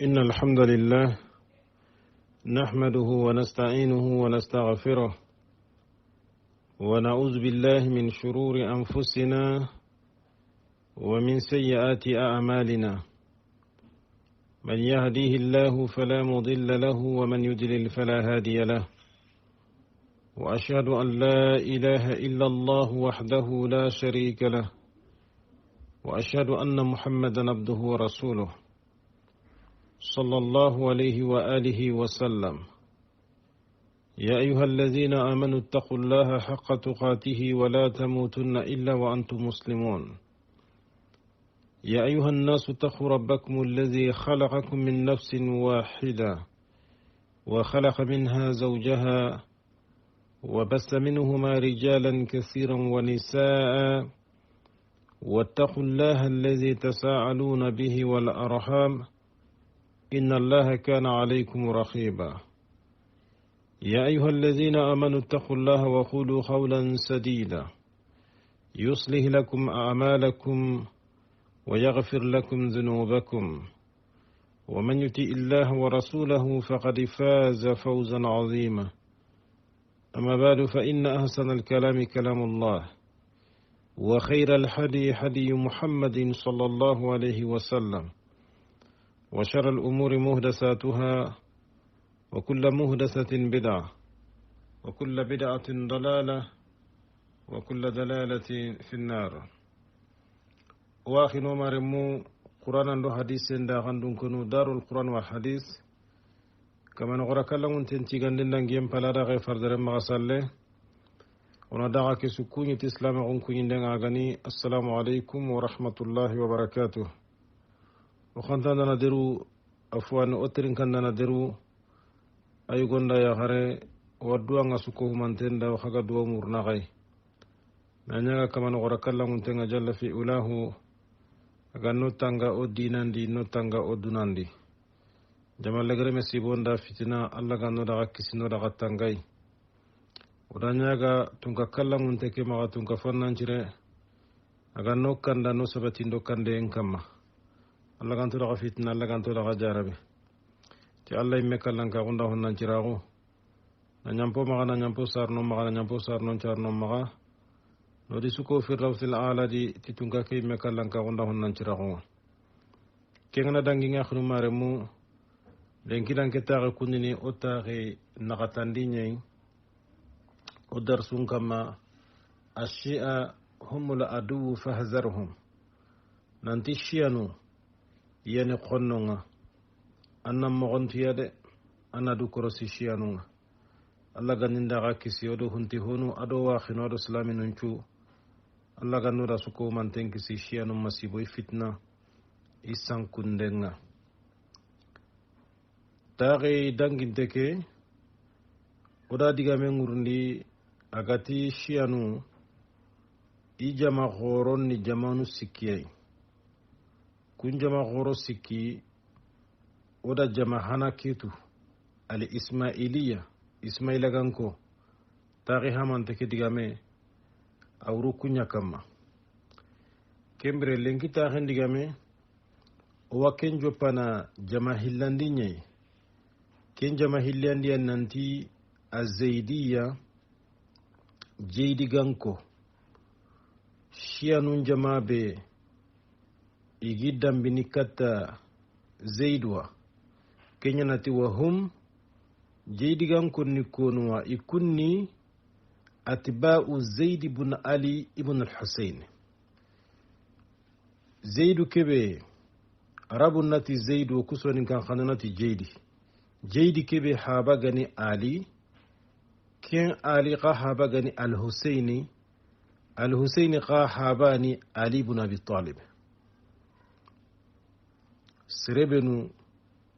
إن الحمد لله نحمده ونستعينه ونستغفره ونعوذ بالله من شرور أنفسنا ومن سيئات أعمالنا من يهديه الله فلا مضل له ومن يضلل فلا هادي له وأشهد أن لا إله إلا الله وحده لا شريك له وأشهد أن محمدا عبده ورسوله صلى الله عليه وآله وسلم يا أيها الذين آمنوا اتقوا الله حق تقاته ولا تموتن إلا وأنتم مسلمون يا أيها الناس اتقوا ربكم الذي خلقكم من نفس واحدة وخلق منها زوجها وبث منهما رجالا كثيرا ونساء واتقوا الله الذي تساءلون به والأرحام إن الله كان عليكم رقيبا يا أيها الذين آمنوا اتقوا الله وقولوا قولا سديدا يصلح لكم أعمالكم ويغفر لكم ذنوبكم ومن يطع الله ورسوله فقد فاز فوزا عظيما أما بعد فإن أحسن الكلام كلام الله وخير الهدي هدي محمد صلى الله عليه وسلم وشر الأمور محدثاتها وكل محدثة بدعة وكل بدعة ضلالة وكل ضلالة في النار واخي نومار مو قرآن دو حديث دا غندون كنو دار القرآن والحديث كما نغرا كلام تنتي غندن دنگيم پلا دا غي فردر مغسالة وندعا كسكوني تسلام غنكوني دنگا غني السلام عليكم ورحمة الله وبركاته وخانتان ندرو أفوان أترين كان ندرو أيقون دا يغاري ودوا نسكوه منتين دا وخاقا دوا مرنغي نانيغا كما نغرا كلا منتين جل في أولاه أغا نوتانغا أو دينان دي نوتانغا أو دونان دي جمال لغري مسيبون دا فتنا الله غانو دا كسينو دا غتانغي ودانيغا تنكا كلا منتين كما تنكا فنان جري أغا نوكان دا نوسبتين دو كان دي انكما Allah kan tura fitna Allah kan tura jarabe ti Allah imme kallan ka gonda honnan cirago na nyampo sarno maga na nyampo sarno charno maga no di suko fi rawsil aladi ti tunga ke imme kallan ka gonda honnan cirago kengana dangi nga khru maremu lenki dan keta kunini otare nagatandi nyai odar sun kama ashia humul adu fahzarhum nanti shianu yani qonnonga annam mogontiya de anadu korosi shiyanunga Allah ganinda ga kisi odo hunti honu ado wa khino do islami nunchu Allah ganu da suko manten kisi shiyanum masibo fitna isan kundenga tare danginte ke oda diga mengurundi agati shiyanu ijama khoron ni jamanu sikiyai kunjama goro sikki oda jama hana ketu ali ismailiya ismaila ganko tari hamante ke digame awru kunya kama kembre lenki tari digame owa kenjo pana jama hillandi nyai ken jama hillandi nanti azaidiya jeidi ganko shianun jama be igidam binikata zaidwa kenya nati wahum jeidigan kunni konwa ikunni atba'u zaid ibn ali ibn al-husayn zaidu kebe arabun nati zaidu kuswanin kan khananati jeidi kebe haba gani ali ken ali qa haba gani al-husayni qa habani ali ibn abi talib serebenu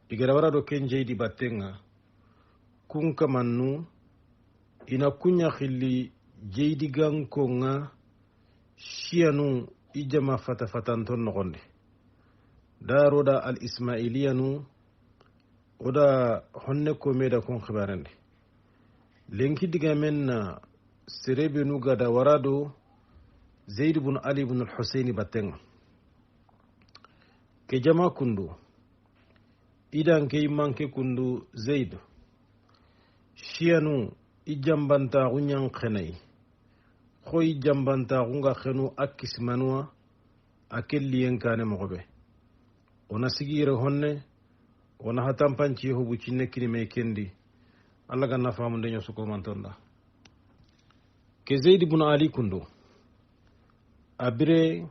igara wara do ken jeydi battenga kun kamannu ina kunya khilli jeydi gankonga shiyanu ijama fatafatan ton nogonde daroda al ismailiyanu oda honne ko meda kon khibarande lenki diga menna serebenu gada warado zaid ibn ali ibn al-husayn battenga ke jama kundu idan ke manke kundu zaid shiyanu ijambanta gunyan khenai khoy jambanta gunga khenu akismanwa akelliyen kane mogobe ona sigire honne ona hatampanci hubu cinne kini me kendi Allah ganna famu ndenyo suko mantonda ke zaid ibn ali kundu abire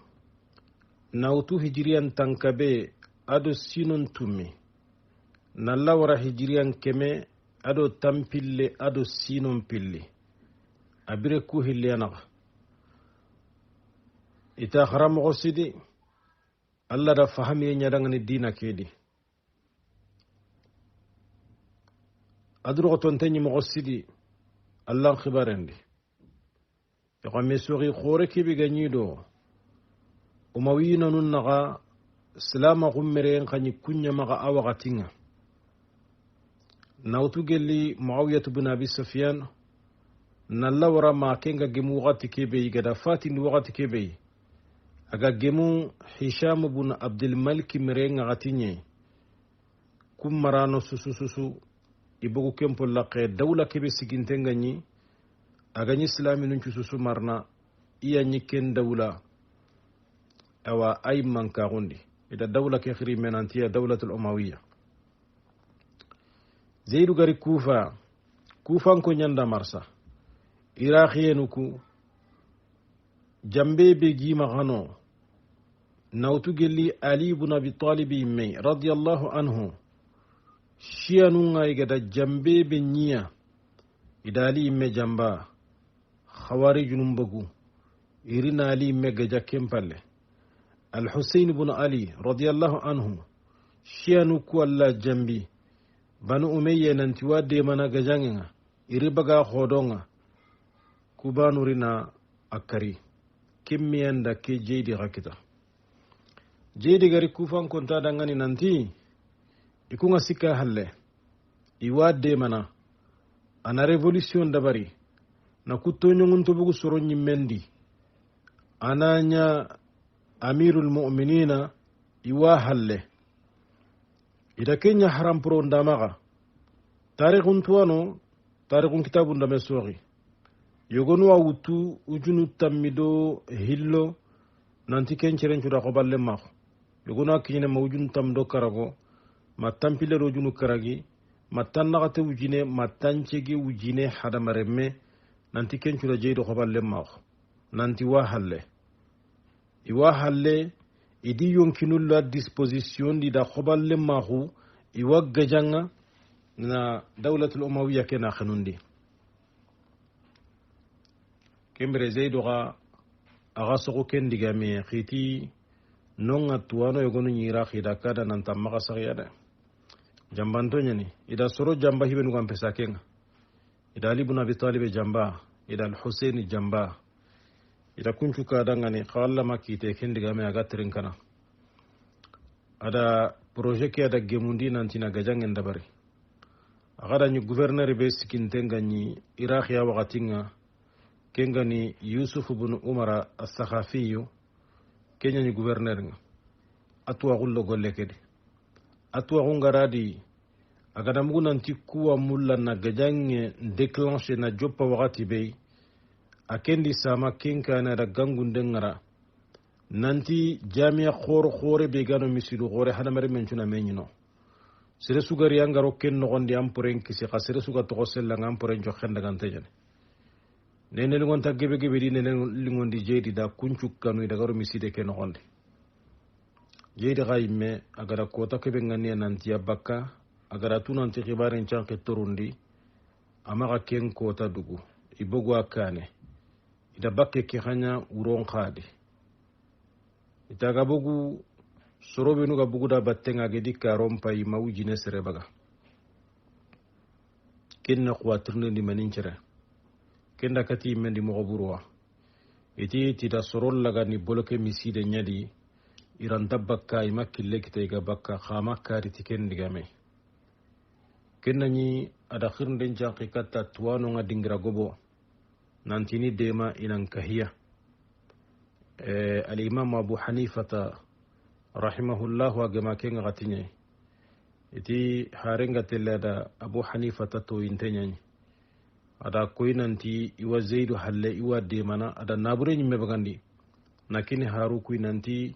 nautu hijriyan tankabe ado sinon tummi nalla wara hijriyan keme ado tampille ado sinon pilli abire ku hilliyanaga ita haramogo sidi Allah da fahamiye ñadangani dina kedi adrogo tonte ñimogo sidi Allah khibarendi yoxame soxi xoore keɓe ga ñido umawiyina nun naxa silama xummeren xañi kuñamaxa a waxatinga nawtu gelli muawiyatu bin abi sufyan nalla wara ma kenga gemu waxati keɓeyi gada fatindi waxati keɓeyi aga gemu hisham bin abdulmalik merenga xatiñe kum marano susu ibogu kempo laqe dawla keɓe sigintenga ñi agañi silami nun cususu marna iya ñi ken dawla awa ay mankaxundi ida dawla ke xiri menantiya dawlatul umawiya zeydu gari kufanko ñanda marsa iraxiyenu ku jambe be gima xano nawtu gelli ali ibn abi talib yimmey radiallahu anhu shiyanunga igada jambe be ñiya ida ali yimme jamba khawarijunum bogu irina ali yimme gaja kempalle الحسين بن علي رضي الله عنه شيانو كو الله جنبي بنو أمية ننتوا دي منا غجانينا إربغا خودونا كوبانو رنا أكاري كمي عند كي جيدي غاكتا جيدي غاري كوفان كنتا دنغاني ننتي يكونا سكا حلي إيواد دي منا أنا ريفوليسيون دباري نكوتو نيون تبغو سروني مندي أنا نيا amirul mu'minina iwa halle ida kenya haram pro ndamaga tarikhun tuwano tarikhun kitabun ndame sori yogonu wa wutu ujunu tammido hillo nanti kenceren cuda ko balle mako yogonu akine ma ujunu tamdo karago ma tampile do ujunu karagi ma tannagate ujine ma tancege ujine hadamaremme nanti kencuda jeydo ko balle mako nanti wa halle iwa halle idi yonkinulla disposition di da khoballe maxu iwa gajanga na dawlatul umawiya kena khanundi kembere zeydoxa axa soxo ken digame xiti nonga tuwano yogonu ñira xida kada nanta maxa saxiya de jambanto ñani ida soro jamba hibenugan pesa kenga ida ali bun abi talibe jamba ida alhuseini jamba ida kuncu kadangani xawalla makite ken digame aga terin kana ada projet ke ada gemundi nantina gajangen dabari agada ni gouverneur be sikintenga ni iraqiya wakatinga kengani yusuf ibn umar as-sakhafiyu kenya ni gouverneur nga atwa gullo golle kedi atwa ngaradi agada mugu nanti kuwa mulla na gajange déclencher na joppa wakati be akendi sama kinkana da gangunde ngara nanti jamia khore be gano misidu khore hadamare mencuna menyino sere sugari angaro ken no gondi amporen kisi khasere suga to sella ngamporen jo khenda gante jane nene lingon tagebe gebe di nene lingon di jedi da kuncu kanu da garo miside ken no gondi jedi gayme agara kota kebe ngani nanti abaka agara tunanti khibaren chanke torundi amaga ken kota dugu ibogo akane ida bakke ke khanya uron khadi itaga bogu sorobe nuga bugu da battenga gedi karom pay mawujine sere baga kenna khwatirne ni manincere kenda kati mendi mo burwa iti tida sorol laga ni boloke miside nyadi iran tabakka imakille kitega bakka khama kari tiken digame kenna ni ada khirnden janqi katta tuwano nga dingira gobo nantini dema inan kahiya الإمام أبو حنيفة رحمه الله وجمع كين غتني iti harenga tellada Abu Hanifa tato intenyani ada koinanti iwa Zaidu halle iwa demana ada nabure nyimme bagandi nakini haru koinanti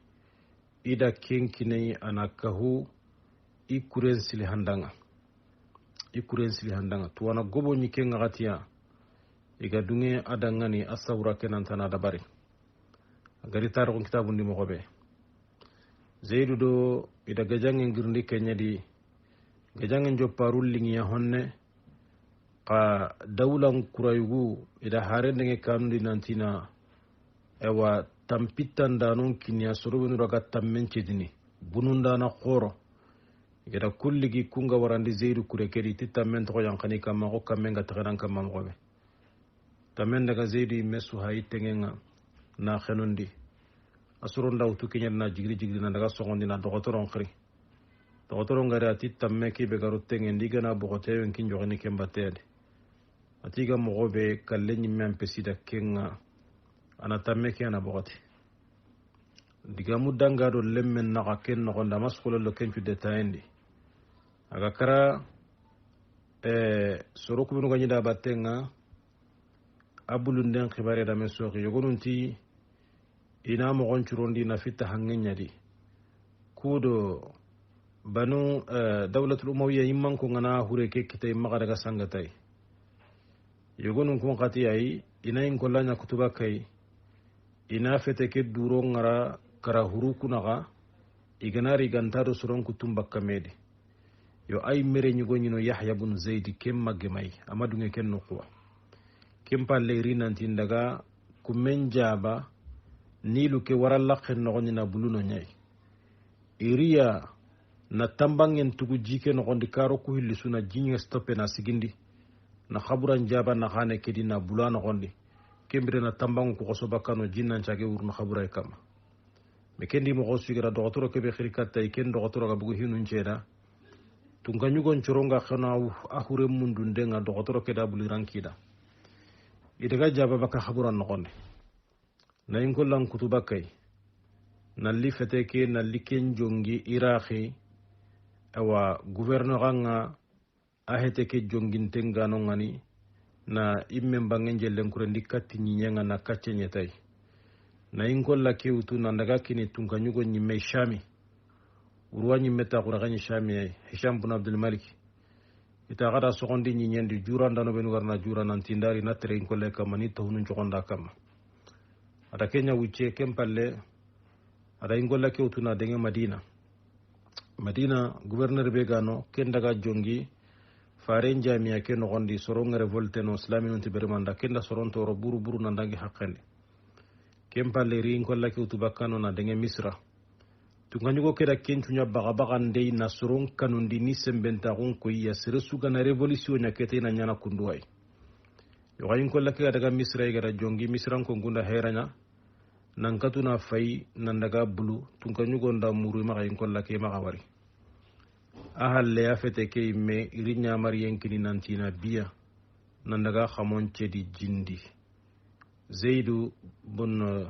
ida kenkinai anakahu ikuren sili handanga tuwana gobo nyikenga gatiya iga dunge adangani asawra kenantana dabari agari tarikun kitabundi mogobe Zaidu do ida gajangen girndi kenyadi gajangen jopparul lingiya honne ka dawlan kurayugu ida harendenge kanundi nantina ewa tampittan danon kinya sorobinu raga tammen cedini bunundana khoro igada kulligi kunga warandi Zaidu kure kedi ti tammen to yankani kamma ko kammen ga tagaran kamma mogobe tammen daga Zaidu mesu hayi tengenga na khenondi asuron dawtu kinya na jigri na daga sogondi na dogotoron khri dogotoron ngari ati tamme ki be garu tengen digana bogotewen kin jogani kembatede atiga mogobe kalle nyimme ampesida kenga ana tamme ki ana bogoti diga mudanga do lemmen na ken no gonda maskulo lo kencu detayendi aga kara soroku binu ganyi da batenga abulunden khibare da mesoki yogonunti ina mo gonchurondi na fitta hangenya di kudo banu dawlatul umawiyya yimman ko ngana hure ke kitay maga daga sangatay yogonun kun qati ay ina in kollanya kutuba kay ina fete ke duro ngara kara huru kunaga iganari gantaro suron kutum bakkamedi yo ay mere nyugo nyino Yahya ibn Zaid kem magemay amadu nge ken nuqwa kem palle rinanti daga kumen jaba nilu ke waral lakhen no nyina buluno nyay iriya na tambangen tugu jike no gondi karo ku hilli suna jinye stoppe na sigindi na khaburan jaba na khane kedi na bulano gondi kembire na tambangu ko sobakano jinnan chage wurno khaburay kama me kendi mo gosugira dogotoro kebe khirikatta ken dogotoro ga bugu hinun ceda tunga nyugon choronga khana ahure mundu ndenga dogotoro keda bulirankida idaga jaba baka khaburan no gondi na inkollan kutubakay nalli feteke nalli ken jongi iraqi awa gouverneur nga ahete ke jongin tengano ngani na immen bangen jellen kurendi katti nyenga na kacce nyetay na inkolla ke utu na ndaga kini tunga nyugo nyimme shami urwa nyimme ta quragani shami ay Hisham ibn Abdul Malik ita gada sogondi nyendi juranda no benu garna jurana tindari na tere inkolle kamani to hunun jogonda kam ada kenya wuce kempalle ada ingolla ke utu na denge Madina gouverneur be gano ken daga jongi faren jamia ken no gondi soronga revolte no islami non tibermanda kenda soronto ro buru na ndangi hakkande kempalle ri ingolla ke utu bakano na denge Misra tunganyugo keda kentunya baga ndey na soron kanundi ni sembenta gon ko ya seresuga na revolution nya kete na nyana kunduwai yo gayin kolla ke daga Misra ga jongi Misran ko gunda heranya nan katuna fay nan daga bulu tunganyugo nda muru ma gayin kolla ke ma gawari ahalle ya fete ke me irinya mariyen kini nantina biya nan daga khamon cedi jindi Zaidu bun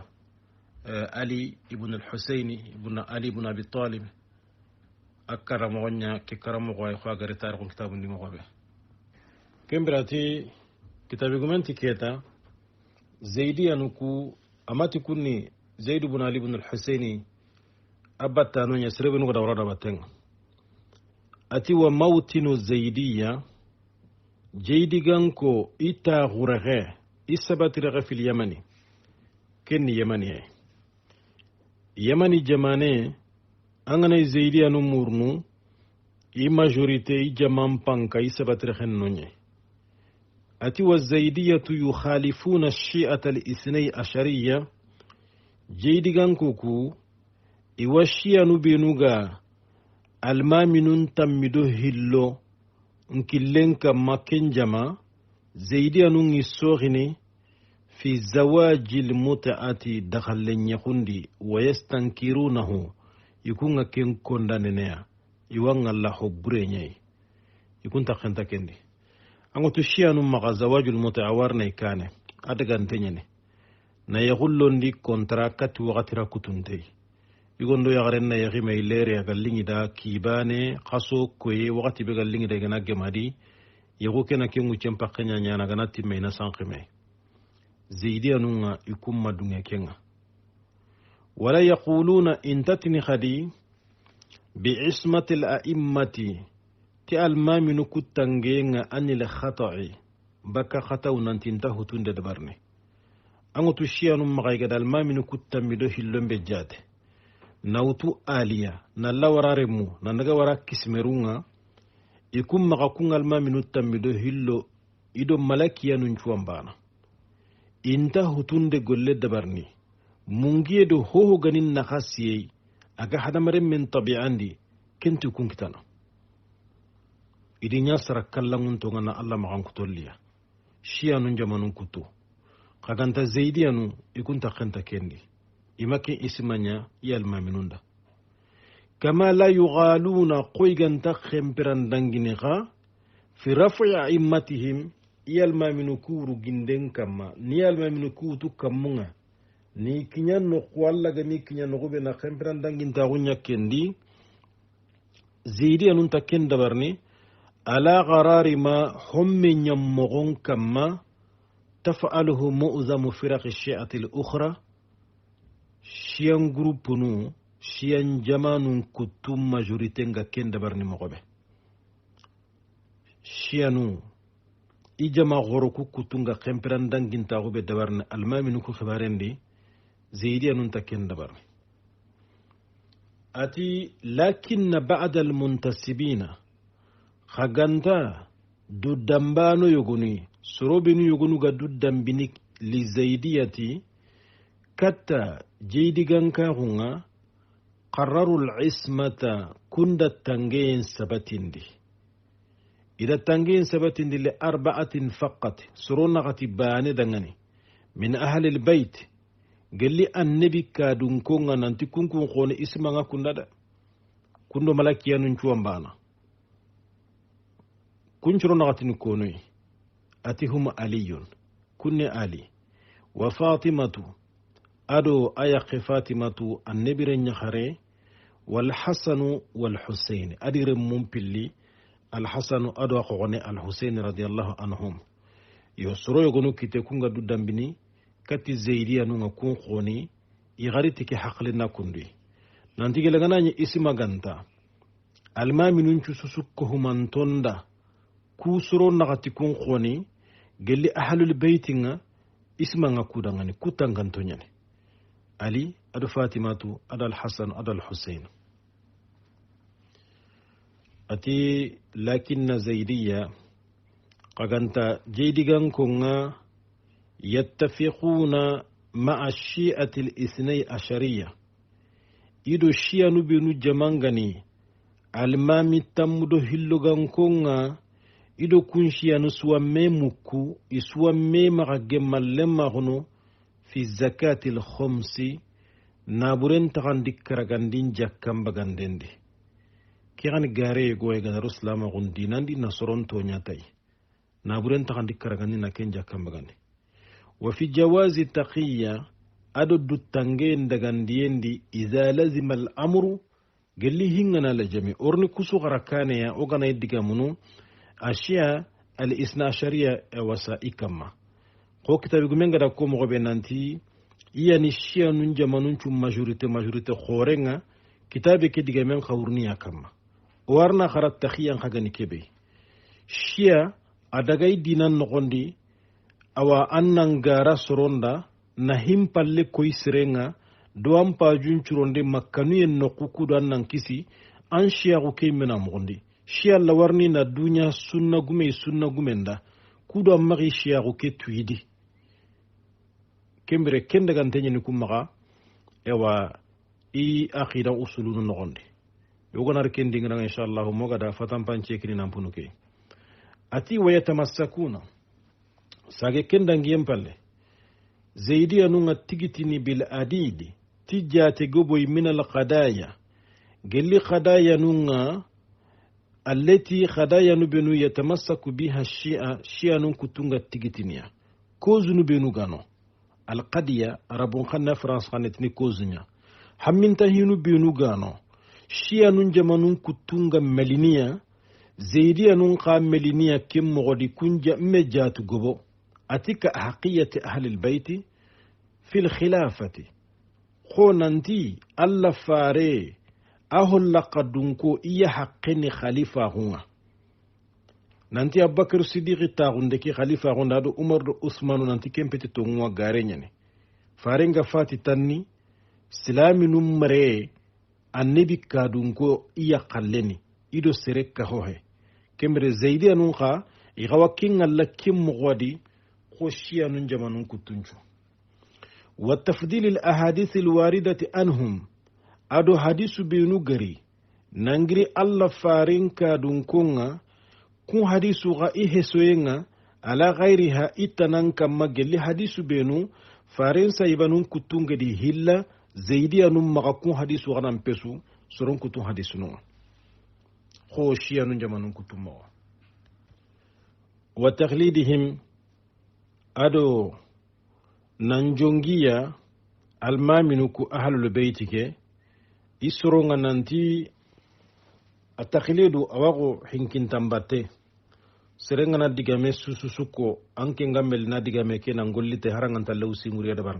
Ali ibn al-Husaini ibn Ali ibn Abi Talib akara monya ke karamo ko ay khagari tarikh kitab ndi mo be kembrati kitab gumenti keta Zaidi anuku amati kunni Zaid ibn Ali ibn al-Husaini abatta no nya sirebe no dawra batenga ati wa mautinu Zaidiya jeydi ganko ita ghuraghe isabati raghe fil yamani kenni yamani jamane angana Zaidiya no murnu i majorité i jamam panka isabati raghe nonye ati wa Zaidiyatu yukhalifuna shi'ata al-ithnay ashariyya jeydi ganko ku iwa shi'a nu benuga almaminun tammido hillo nkillenka maken jama Zaidiya nu ngisoghini fi zawajil mut'ati dakhallen yakundi wa yastankirunahu ikunga ken kondanenea iwanga la hobrenyai ikunta khanta kendi ango to shianu maga zawajul muta'awarna ikane adaga ntenyene na yagullondi kontra kati wakatira kutuntei igondo yagarenna yaxima ilere agallingi da kibane xaso koye wakati be gallingi da igana gemadi yego kena ke ŋuccen pakke ñañana gana timme ina sankime zeidiyanunga ikumma dunge kenga wala yaquluna intatini khadi biismati l'a'immati ti almaminu kuttangenga anil khata'i baka khata'u nantinta hutunde dabarne angotu shiyanum maxaygada almaminu kuttanmido hillombe jate nawtu aliya na lawararemu na naga wara kismerunga ikum maxa kun almaminu tammido hillo ido malakiyanu cuwanbana inta hutunde golle dabarni mungiye do hoho ganin naxa siyey aga hadamaren men tabi'andi kenti kunkitana idi nya sara kallanguntonga na allah maxan kutolliya shiyanun jamanun kutu xaganta zeidiyanu ikunta xenta kendi imake ismanya yalmaminunda kama la yughaluna qoyganta khempiran danginiga fi raf'i a'immatihim yalmaminu kuru ginden kama ni yalmaminu kutu kamunga ni kinyan no kwallaga ni kinyan no gobe na khempiran danginta gunya kendi zaidiyanun taken dabarni ala qarari ma hummi nyammogon kama taf'aluhu mu'zamu firaq ash-shi'ati al-ukhra shiyan groupe nu shiyan jamanun kutum majorité nga ken dabarni mogobe shiyanu ijama goroku kutunga khempiran danginta gobe dabarni almaminu ku khibarendi zaidiyanun ta ken dabarni ati lakinna ba'da almuntasibina khaganta du dambano yoguni sorobinu yogunu ga du dambini li zaidiyati katta jeydiganka hunga qarraru al-ismata kunda tangeyen sabatindi ida tangeyen sabatindi li arba'atin faqat suruna gati bane dangani min ahli al-bayt galli annabi kadun konga nanti kunkun khone ismanga kundada kundo malakiyanun cuwambana kunchuruna gati nukonoi atihum aliyun kunne ali wa fatimatu ado ayaqi fatimatu annabire ñahare walhasanu walhusaini adire mum pilli alhasanu ado axoxone alhusaini radiallahu anhum yo soroyogonu kite kunga du dambini kati zeidiyanunga kun xoni i xari tike haqlina kundui nantigelaganañi isima ganta almaminun cususu kohumantonda ku soro naxati kun xoni gelli ahlul beytinga ismanga kudangani kutangantoñani Ali adu Fatimatu adu Al-Hasan adu Al-Husayn ati lakinna Zaidiya qaganta jeydigan konga yattafiquna ma'a shi'ati al-ithnay ashariya ido shi'a nubinu jamangani almami tammudo hillugan konga ido kun shi'a nusuwa memuku isuwa memaga gemmallemma hono fi zakati al-khumsi naburen taxandi karagandin jakkam bagandendi kiran gare goy gana ruslama gundinandi nasoron toñatay naburen taxandi karagandin na ken jakkam bagandi wa fi jawazi taqiya ado duttange ndagandiyendi idha lazima al-amru gelli hingana la jami orni kusu garakane ya ogana digamunu ashiya al-isna ashariya wasa ikamma ko kitabi gumenga da ko mo be nanti iyani shia nun jamanun cum majorité khorenga kitabe ke diga men khawrni yakamma warna kharat takhiyan khagani kebe shia adagay dinan nogondi awa annan gara soronda na himpalle koy sirenga do am pa junchuronde makkanu en nokuku do annan kisi an shia ko kay mena mogondi shia la warni na dunya sunna gumenda kudo am mari shia ko ke tuidi kembere kende gantenya ni kumaga ewa i akhida usulunu nogonde yogonar kendi ngana inshallah moga da fatan panche kini nampunuke ati wayatamassakuna sage kenda ngiyem palle zaidiya nunga tigitini bil adidi tijate goboy min al qadaya gelli qadaya nunga allati qadaya nubenu yatamassaku biha shi'a nun kutunga tigitiniya kozunu benu gano القضية ربون خنا فرنسا خنتني كوزنيا hamminta hinu binu gano shiya nun jamanun kutunga meliniya zaidiya nun qa meliniya kim mogodi kunja mejatu gobo atika haqiyati ahli albayti fil khilafati ko nanti alla fare ahol laqadunko iya haqqini khalifa hunga nanti abubakar siddiqi taxunde ki khalifa xunda do umar do usmanu nanti kempeti tonguwa gareñani farenga fati tanni silami num mare annabi kadunko iya xalleni ido sere kahohe kembre zaidiya nun xa ixawa kengalla ken moxoadi xo shiya nun jamanun kuttuncu wa tafdil al ahadith al waridati anhum ado hadisu benu gari nangiri alla faren kadunkonga kun hadisu ga ihesoyenga ala ghairiha itanan kamma gelli hadisu benu faren saybanun kutunga di hilla zaidiya num maga kun hadisu ga nan pesu soron kutun hadisu no ko shiya nun jamanun kutum ma wa taqlidihim ado nanjongiya almaminu ku ahlul baytike isoronga nanti ataqlidu awago hinkintambatte serenga na digame sususuko anke ngambel na digame ke na ngollite haranganta lawsi nguriya dabar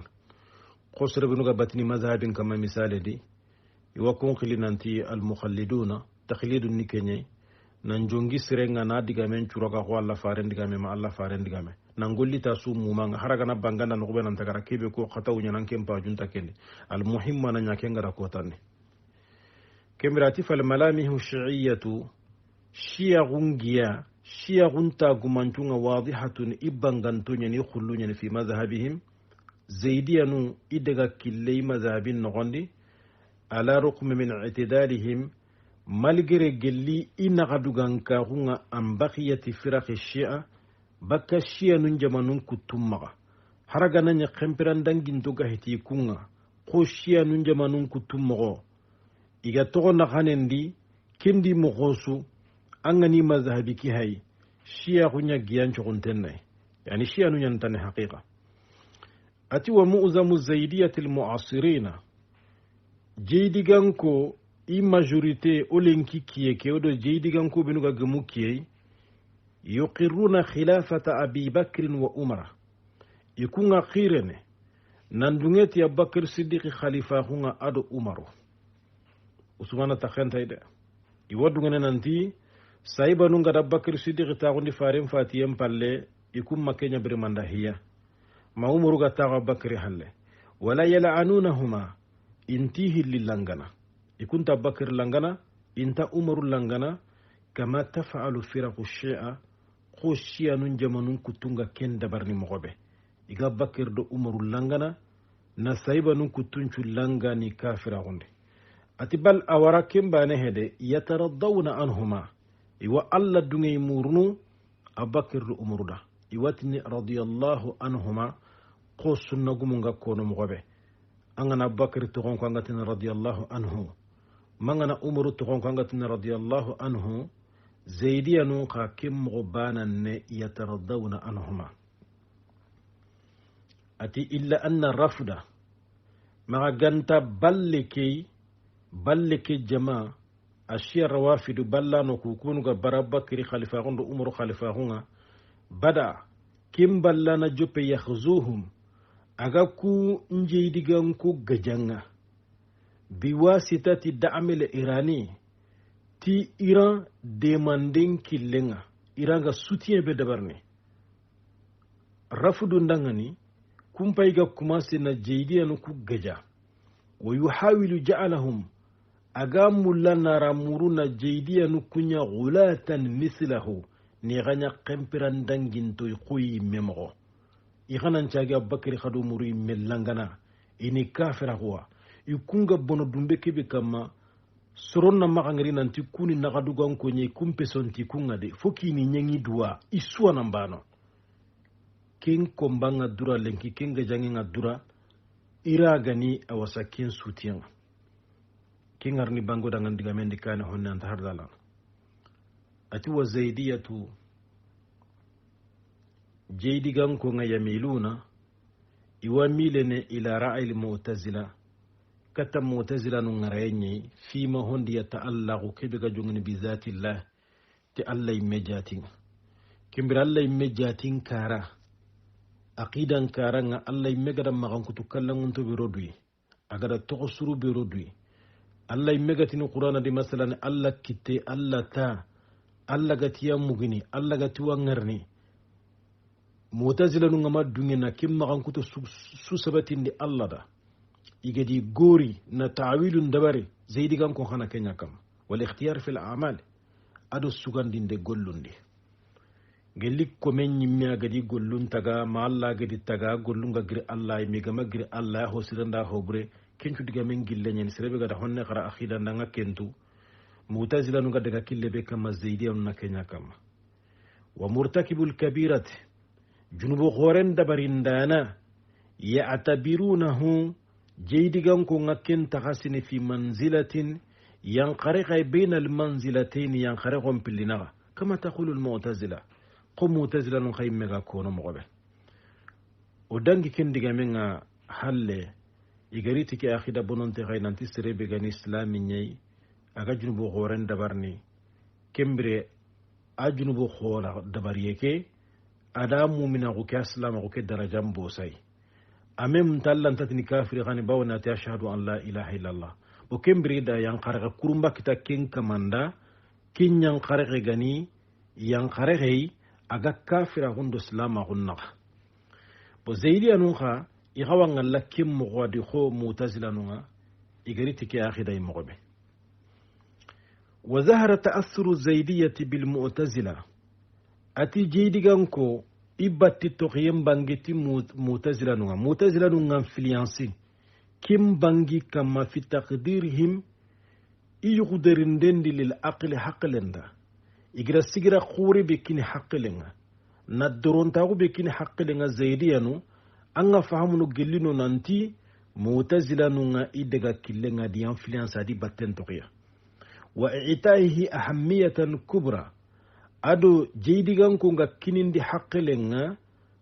ko serebinu ga batini mazhabin kama misale di iwakon khilinanti al mukhalliduna taqlidun nikenye nan jongi serenga na digame churaga ko Allah faren digame ma Allah faren digame nan gollita su mumanga haraga na bangana no be nan tagara kebe ko khatawu nyanan kempa junta kende al muhimma na nyakenga ra ko tanne kemirati fal malamihu shi'iyatu shiyagungiya shiyagunta gumantunga wadihatun ibangantunya ni khullunya fi madhhabihim zaidiyanu idaga killay madhhabin nogondi ala rukm min i'tidalihim malgre gelli inagaduganka hunga ambaqiyati firaq shi'a bakka shiyanun jamanun kutumma haragana nya khempiran danginto gahiti kunga ko shiyanun jamanun kutumma iga togo na hanendi kendi mogosu angani mazhabi ki hay shiya kunya giyan chogontenne yani shiya nu nyantane haqiqa ati wa mu'zamu zaidiyati almu'asirina jeydiganko i majorité olenki kiye ke odo jeydiganko benuga gamu kiye yuqirruna khilafata abi bakr wa umar ikunga khirene nandungeti abubakar siddiq khalifa hunga ado umaru usmana takhenta ide iwadu ngene nanti saiba nunga abubakar siddiq tagundi farim fatiyem palle ikum makenya bir mandahiya ma umaru ga tagu abubakar halle wala yal'anunahuma intihi lillangana ikunta abubakar langana inta umaru langana kama taf'alu firaqu shi'a khushiya nun jamanun kutunga ken dabarni mogobe iga abubakar do umaru langana na saiba nun kutunchu langani kafira gonde atibal awara kembane hede yataraddawna anhuma iwa alla dungay murnu abubakar do umaru da iwatini radiyallahu anhuma ko sunna gumunga kono mogobe angana abubakar to gon ko ngatina radiyallahu anhu mangana umaru to gon ko ngatina radiyallahu anhu zaidiya nun ka kimmo banan ne yataraddawna anhuma ati illa anna rafda maga ganta balleke jama ashiya rawafidu ballano kukunuga barabakiri khalifa gondo umaru khalifa gonga bada kim ballana jope yakhzuhum aga ku njeydigan ku gajanga biwasitati da'amil irani ti Iran demanding killenga Iran ga soutien be dabarne rafudu ndangani kumpay ga commencé na jeydiyanu ku gaja wa yuhawilu ja'alahum aga mullana ramuru na jeydiyanu kunya gulatan mislahu ni ganya qempiran danginto qoyi memgo iganan caagi abubakar khadu muri mellangana ini kafira huwa ikunga bono dumbe kebe kama soronna magangari nanti kuni nagadugan konye kumpesonti kunga de foki ni nyangi duwa isuwa nambano ken kombanga dura lenki ken gajangi nga dura ira gani awasa ken soutien ken arni bango dangan digamendi kane honne anta hardala ati wa zaidiyatu jeydigan ko nga yamiluna iwa milene ila ra'ayil mu'tazila kata mu'tazila nun ngarayenye fima hondi yata'allaqu kibega jungni bi zatillah ti Allah immejatin kimbira Allah immejatin kara aqidan kara nga Allah immegada magan kutu kallangun to birodui agada to suru birodui Allah immegatini qur'ana di masalan Allah kitte Allah ta Allah gatiya mugini Allah gatiwa ngarni mu'tazila nun ngama dungena kim magan kutu su sabatin di Allah da igadi gori na ta'wilun dabari zaidi gan ko hana kenya kam wal ikhtiyar fil a'mal ado sugandinde gollundi gelik ko men nyimmi agadi gollun taga ma Allah gadi taga gollunga gir Allah mi gama gir Allah ho siranda hobre kencu diga men gille nyen serebe gada honne khara akhida nanga kentu mu'tazila nu gada kille be kama zaidi on na kenya kam wa murtakibul kabirat junubu khoren dabarindana ya'tabirunahu jeydigan ko ngakken takhasini fi manzilatin yanqariqa bayna almanzilatayn yanqariqum pillinaga kama taqulu almu'tazila qum mu'tazila non khaymega kono mogobe o dangi kendiga menga halle igariti ke akhida bononte khaynanti serebe gan islami nyai aga junubu khoren dabarni kembre a junubu khora dabariyeke ada mu'mina ko ke islam ko ke darajam bosay amem tallan tatni kafiri khani bawna ta ashhadu an la ilaha illallah o kembri da yang kharaga kurumba kita ken kamanda kin yang kharaga gani yang kharaga aga kafira hundo islama hunna bo zaidi anuha igawa ngalla kim mogwadi kho mu'tazila nunga igari tike akhida imobe wa zahara ta'assuru zaidiyati bil mu'tazila ati jeydiganko ibatti toqiyem bangeti mu'tazila nunga influencer kim bangi kama fi taqdirihim iyuqderindendi lil aqli haqqlenda igira sigira khuri be kini haqqlenga naddorontagu be kini haqqlenga zaidiyanu anga fahamu no gelino nanti mu'tazila nunga idega killenga di influence adi batten toqiya wa i'taihi ahammiyatan kubra ado jeydigan ko nga kinindi haqqlenga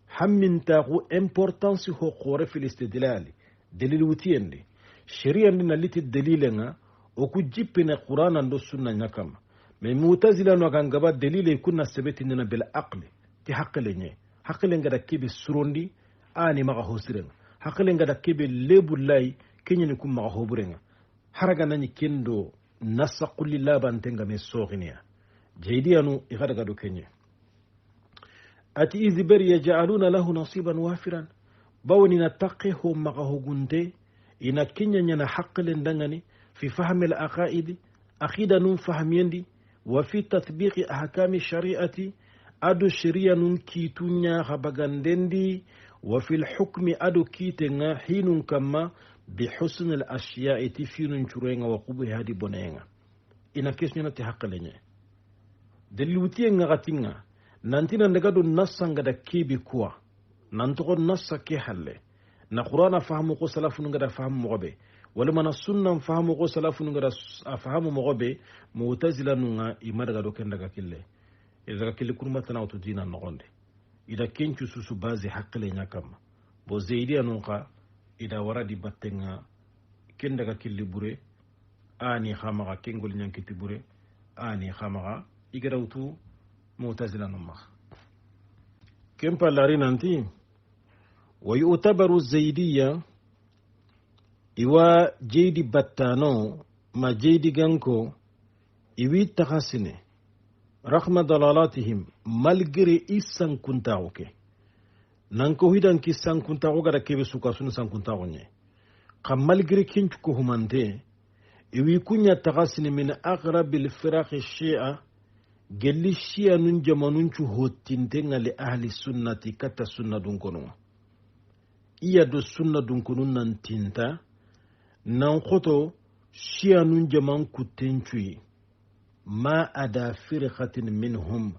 hammintaku importance ho khore fil istidlal dalil wutiyende sharia ndina liti dalilenga o ku jippina qur'ana ndo sunna nyakam me mu'tazila no gangaba dalile kunna sabatina bil aqli ti haqqlenga da kibi surondi ani maga hosirenga haqqlenga da kibi lebulai kenyani kum maga hoburenga haraga nani kendo nasaqul lillabantenga me soghiniya جيديانو يغرغدو كيني اتي اذبر يجعلون له نصيبا وافرا بوني نتقيه مغه غنتي ان كينيا نينا حق لندغني في فهم العقائد اخيدا نون فهميندي وفي تطبيق احكام الشريعه ادو شريعه نون كيتونيا خبغاندندي وفي الحكم ادو كيتنا حين كما بحسن الاشياء تفين شرينغا وقبه هذه بونينغا ان كيسنيا تي حق لني dalilutie ngagatinga nantina ndagado nassa ngada kibi kuwa nanto nassa ke halle na qur'ana fahamu ko salafu ngada fahamu mogobe wala mana sunna fahamu ko salafu ngada fahamu mogobe mu'tazila nunga imadaga do kendaga kille idaga kille kurmatana auto dina nogonde ida kencu susu bazi haqqle nyakam bo zeidi anunqa ida waradi battenga kendaga kille bure ani khamaga kengol nyankiti bure ani khamaga igarautu mu'tazila numma kempa lari nanti wa yu'tabaru zaidiyya iwa jeydi battano ma jeydi ganko iwi takhasine rahma dalalatihim malgré isan kuntaoke nanko hidan ki san kuntao gara kebe suka sun san kuntao nye kam malgré kinchu ko humante iwi kunya takhasine min aqrabil firaq shi'a gelli shi'a nun jamanun chu hotinte ngale ahli sunnati kata sunna dun kono iya do sunna dun kono nan tinta nan khoto shi'a nun jaman kutenchui ma ada firqatin minhum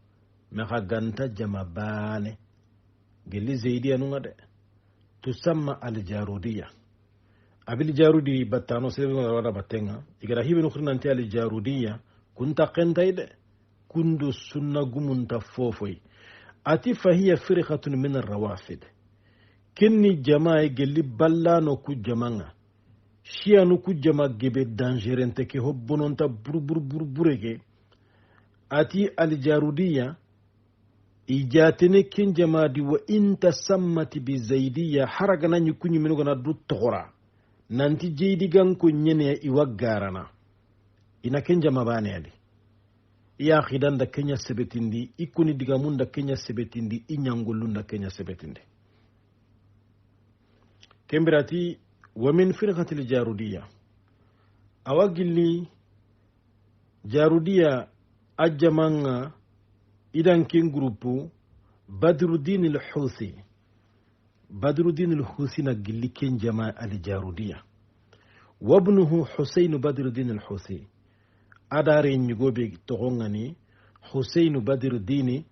ma ganta jamabane gelli zaidiya nun ade tusamma al jarudiyya abil jarudi battano sebe wala batenga igara hibe no khrinanti al jarudiyya kunta qentaide kundu sunna gumunta fofoi ati fahiya firqatun min ar-rawafid kinni jama'a gelli ballano ku jamanga shiyanu ku jama gebe dangerente ke hobbononta burbureke ati aljarudiya ijatene ken jamadi wa inta sammati bi zaidiya haragana nyukunyu minugana du togora nanti jeydi ganko nyene iwagarana ina ken jama bane adi iya khidan da kenya sebetindi ikuni digamun da kenya sebetindi inyangolun da kenya sebetindi kembirati wa min firqati aljarudiyya awagilli jarudiya ajamanga idan ken grupu badruddin al-husi na gilli ken jama aljarudiyya wabnuhu husayn badruddin al-husi adare nyugobe togongani husayn badruddin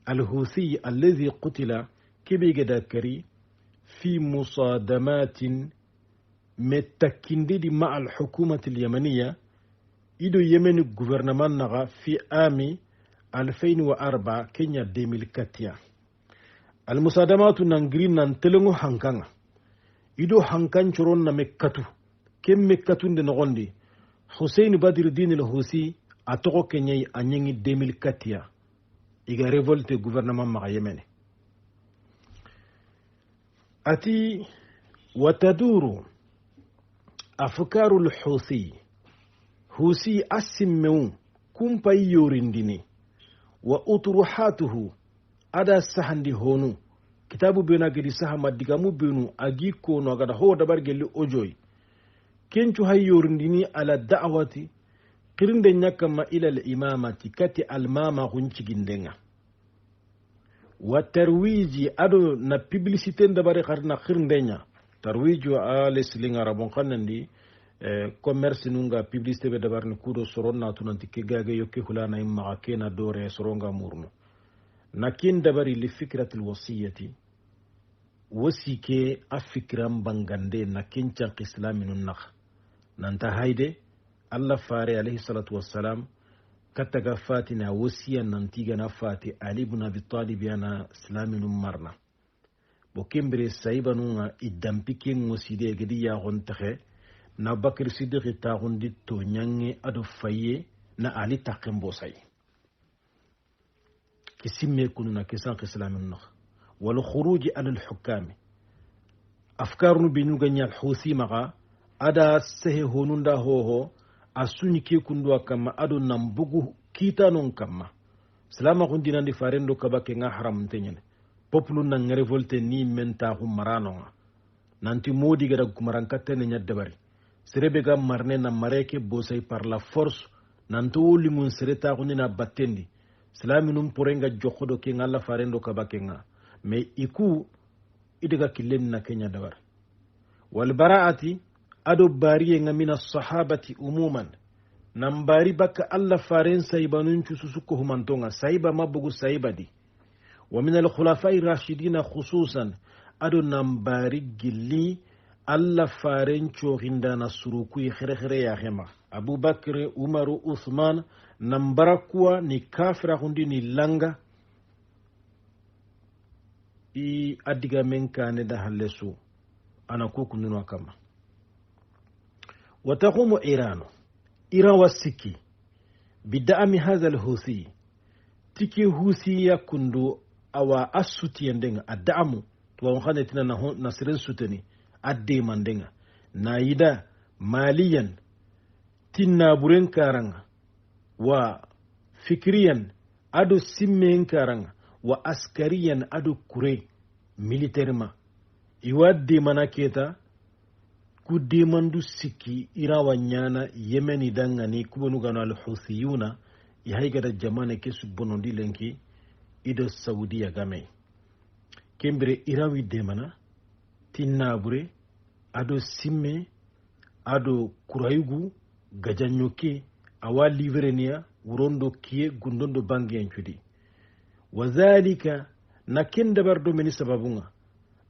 al-husi alladhi qutila kibiga dakari في مصادمات متكندي مع الحكومة اليمنية إدو يمن الجوفرنمان نغا في عام 2004 كينيا 2004 المصادمات نانجرين نانتلنغو هانكانا إدو هانكان شرون نمكتو كم مكتو نغندي حسين بدر الدين الحوثي أتوقع كينيا أنيني 2004 إيغا ريفولت الجوفرنمان مع يمن أتي وتدور أفكار الحوثي حوثي أسمو كم بيورندني وأطروحاته أدا سهندي هونو كتابو بينا قد سهم الدقامو بينو أجيكو نوغد هو دبار جلي أجوي كنتو هيورندني على الدعوة قرندن كما إلى الإمامة كتي الماما غنشجندنا وترويجي أدو نا publicité ndabari qarna khirndenya tarwiju alisling arabon khanandi commerce nunga publicité be dabar ni kudo soronna tunanti kegage yokke hulana imma kena dore soronga murno nakin dabari li fikrati alwasiyati wasike afikram bangande nakin caq islaminun nakh nanta hayde allah fare alayhi salatu wassalam kataga fatina wasiya nantiga na fati ali ibn abi talib yana islamin marna bo kembre sayba nunga idampiken waside gedi ya gontaxe na bakr siddiq ta gondi to nyange ado faye na ali taqembo say kisimme kununa kisan islamin nakh wal khuruj ala al hukam afkarnu binu ganya al husi maga ada sehe honunda hoho asuni ke kundwa kama ado nambugu kita non kama salama kundina ndi farendo kabake nga haram tenyene populu na revolte ni menta humarano nanti modi gada kumarankate ne nyaddabari serebe ga marne na mareke bosay par la force nanto woli mun sereta kunina battendi salaminum porenga jokkodo ke ngalla farendo kabake nga me iku idega killen na kenya dabar wal bara'ati ado bariye nga mina sahabati umuman nambari baka alla faren saybanun cususuko humantonga sayba mabugu saybadi wa min al khulafai rashidina khususan ado nambari gilli alla faren chohinda na suruku khire ya hema abubakar umaru uthman nambarakuwa ni kafira hundi ni langa i adiga menkane da halesu ana kukununwa kama وتقوم إيران والسكي بدعم هذا الحوثي تكي حوثي يكندو أو أسوتي يندنغ الدعم وانخانتنا نصرين سوتني الديمان دنغ نايدا ماليا تنابورين كارنغ وفكريا أدو سمين كارنغ وأسكريا أدو كوري ميليترما يواد ديمانا كيتا ku demandu siki irawa nyana yemeni dangani kubonu gano al-huthiyuna yahaigada jamane ke subonondi lenki ido saudiya game kembere irawi demana tinnabure ado simme ado kurayugu gajanyoke awa liverenia wurondo kie gundondo bangi encudi wazalika na kenda bardo meni sababunga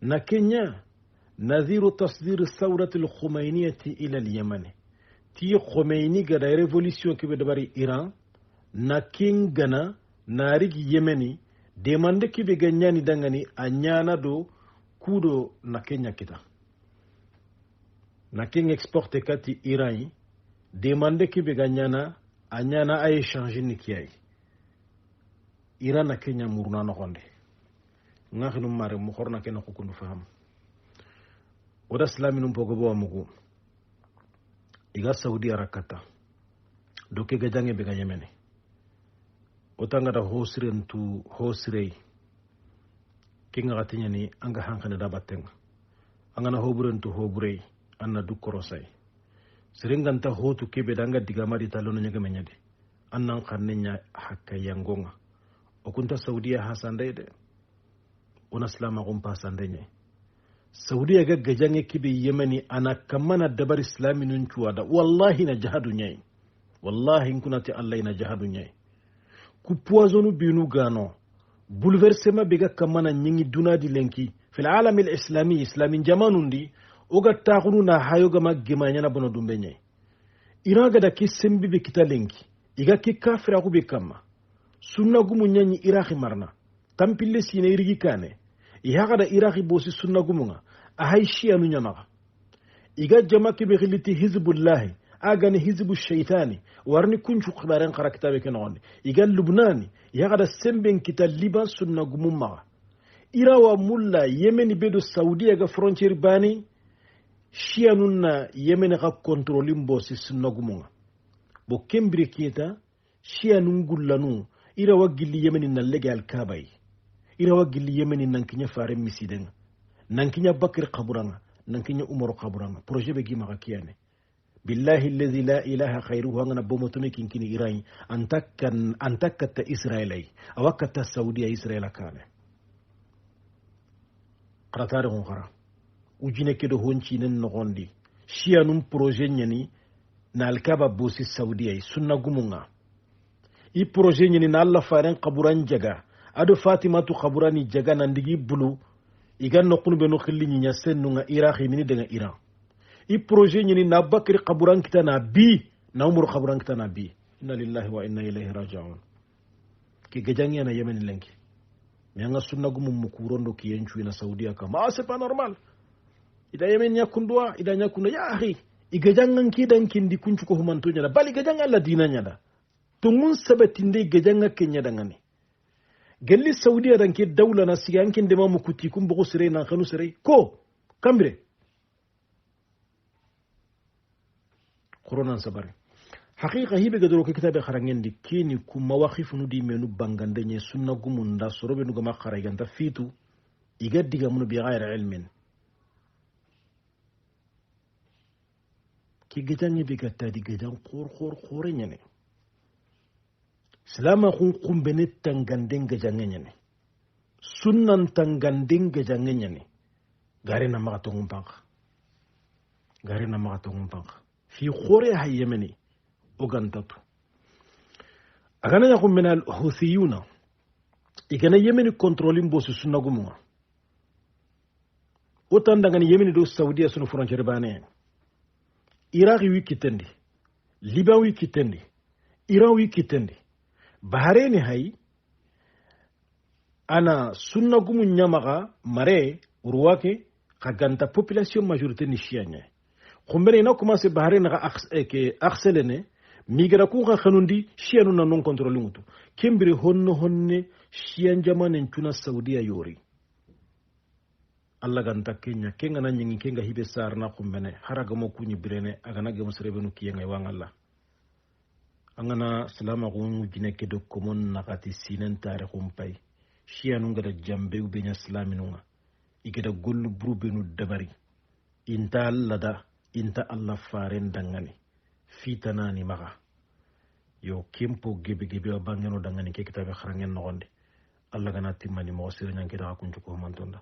na kenya نذير تصدير الثورة الخمينية إلى اليمن تي خميني قد ريفوليسيون كي بدباري إيران ناكين غنا ناريك يمني ديماند كي بغنياني دنغني أنيانا دو كودو ناكينيا كتا na king exporte kati Iran yi demande ki be ganyana anyana ay échange ni kiyai Iran na Kenya muruna no gonde ngakhinu mare mu xorna ken ko kundu faham oda islaminu pogo bo amugo iga Saudi arakata doke ga jange be ga Yemene otanga da hosirentu hosirei kinga gatinya ni anga hankane da batenga anga na hoburentu hoburei anna du korosai sirenganta hotu kebe danga digamari talono nyaga menyade annan kannenya hakka yangonga okunta Saudiya hasandede ona islama gumpa sandenye Saudiya ga gajange kibe Yemeni ana kamana dabar islami nun cuwada wallahi na jahadu nyai wallahi kunati Allah na jahadu nyai ku poisonu binu gano bouleversement biga kamana nyingi dunadi lenki fil alam al islami islamin jamanundi oga taxunu na hayoga magema nyana bono dumbe nyai iraga da ki sembi be kita lenki iga ki kafira ku be kama sunna gumu nyanyi iraki marna tampille sine irigi kane ihaga da iraki bosi sunna gumunga ahay shiyanu nyamaga iga jama ki be khiliti hizbullah agani hizbu shaytani warni kunchu khibaren qara kitabe ke non iga lubnani ihaga da semben kita liban sunna gumumma irawa mulla yemeni bedo saudiya ga frontier bani shiyanun na yemeni ga kontrolim bosi sunna gumunga bo kembri kita shiyanun gullanu irawa gilli yemeni na legal kabay irawa gilli yemeni nankinya fare misiden nankinya bakir qaburanga nankinya umar qaburanga projet be gima kiyane billahi alladhi la ilaha khairuhu angana bomotone kinkini iran antakata israelai awakata saudiya israela kane qaratare on khara ujine kedo honci nen nogondi shiyanum projet nyani na alkaba bosi saudiya sunna gumunga i projet nyani na alla faren qaburan jaga ado fatimatu qaburani jaga nandigi bulu igan nokunu be no khilli nya sennunga iraqi mini daga iran i projet nyani na bakri qaburan kitana bi na umur qaburan kitana bi inna lillahi wa inna ilayhi raji'un ki gajangi na yemen lenki nyanga sunna gumum mukurondo ki yenchu na saudiya kama c'est pas normal ida yemen yakundwa ida nyakunda ya akhi igajangan ki dan kindi kunchu ko humanto nyada bali gajanga la dina nyada to mun sabatinde gajanga kenya dangane gelli saudiya dan ke dawla na sigan kin de mamu kuti kum bugo sire na khanu sire ko kambre qur'an sabare haqiqa hibe gadoro ke kitabe kharangen di kini ku mawaqif nu di menu bangande nye sunna gumunda sorobe nu gama kharaganta fitu igadiga mun bi ghayr ilmin ki gitanni bi gatta di gidan khor nyane salama kun kumbene tanganden gajange nyane sunnan tanganden gajange nyane gare na maka tongum panka fi khore ha yemeni ogantatu agana ya kumbena al huthiyuna igana yemeni controlling bosu sunna gumunga otan dangani yemeni do saudiya sunu frontiere bane iraq wi kitendi liban wi kitendi iran wi kitendi Bahrain hay ana sunna gumu nyamaga mare urwake kaganta population majorité ni shianya kumbere na commencé Bahrain ga axelene migra ku ga khanundi shianu na non contrôle mutu kembere honne shian jamanen tuna saudiya yori Allah ganta kenya kenga na nyingi kenga hibe sarna kumbene haraga mo kunyi birene aga na gemo serebenu kiyenga wangalla angana salama gungu jine kedo komon nakati sinen tare kumpai shianu ngada jambe ubenya islaminunga igeda gollu brubenu dabari inta allada inta alla faren dangani fitanani maga yo kempo gebe bangeno dangani ke kitabe kharangen nogonde alla gana timmani mo sire nyan keda kunju ko mantonda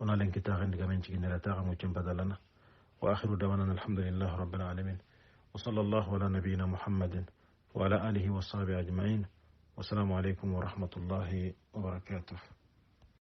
ona len kitabe ndiga men ci ginela ta gamu badalana wa akhiru dawana alhamdulillahi rabbil alamin wa sallallahu ala nabiyyina muhammadin وعلى آله وصحبه أجمعين والسلام عليكم ورحمة الله وبركاته.